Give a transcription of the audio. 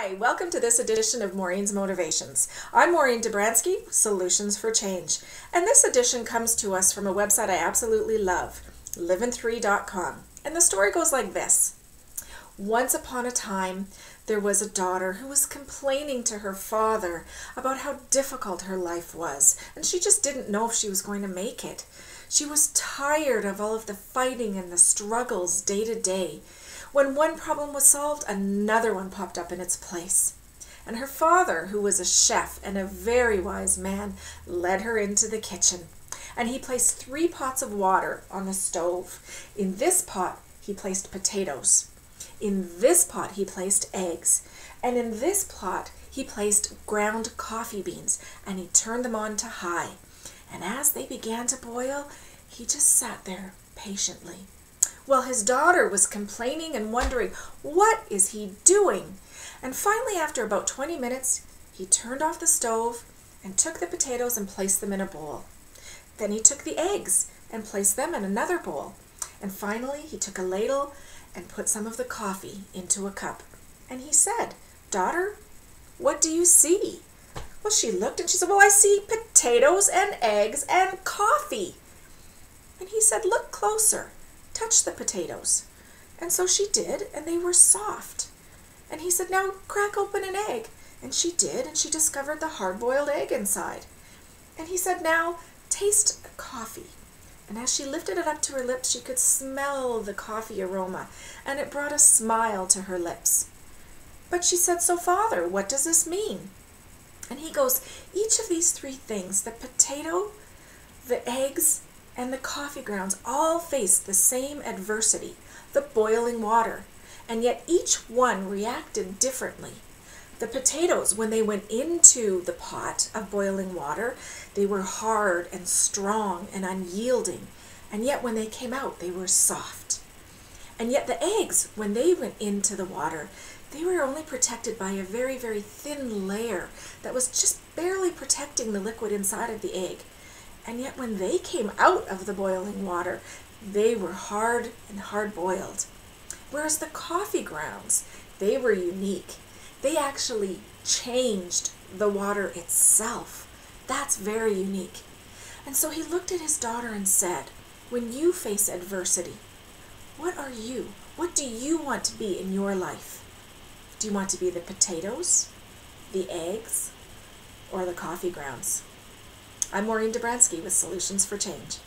Hi, welcome to this edition of Maureen's Motivations. I'm Maureen Dobranski, Solutions for Change, and this edition comes to us from a website I absolutely love, livin3.com. And the story goes like this. Once upon a time, there was a daughter who was complaining to her father about how difficult her life was, and she just didn't know if she was going to make it. She was tired of all of the fighting and the struggles day to day. When one problem was solved, another one popped up in its place. And her father, who was a chef and a very wise man, led her into the kitchen. And he placed 3 pots of water on the stove. In this pot, he placed potatoes. In this pot, he placed eggs. And in this pot, he placed ground coffee beans. And he turned them on to high. And as they began to boil, he just sat there patiently. Well, his daughter was complaining and wondering, what is he doing? And finally, after about 20 minutes, he turned off the stove and took the potatoes and placed them in a bowl. Then he took the eggs and placed them in another bowl. And finally, he took a ladle and put some of the coffee into a cup. And he said, "Daughter, what do you see?" Well, she looked and she said, "Well, I see potatoes and eggs and coffee." And he said, "Look closer. Touch the potatoes." And so she did, and they were soft. And he said, "Now crack open an egg." And she did, and she discovered the hard-boiled egg inside. And he said, "Now taste the coffee." And as she lifted it up to her lips, she could smell the coffee aroma, and it brought a smile to her lips. But she said, "So Father, what does this mean?" And he goes, "Each of these 3 things, the potato, the eggs, and the coffee grounds all faced the same adversity, the boiling water, and yet each one reacted differently. The potatoes, when they went into the pot of boiling water, they were hard and strong and unyielding, and yet when they came out, they were soft. And yet the eggs, when they went into the water, they were only protected by a very, very thin layer that was just barely protecting the liquid inside of the egg. And yet when they came out of the boiling water, they were hard and hard-boiled. Whereas the coffee grounds, they were unique. They actually changed the water itself. That's very unique. And so he looked at his daughter and said, when you face adversity, what are you? What do you want to be in your life? Do you want to be the potatoes, the eggs, or the coffee grounds? I'm Maureen Dobranski with Solutions for Change.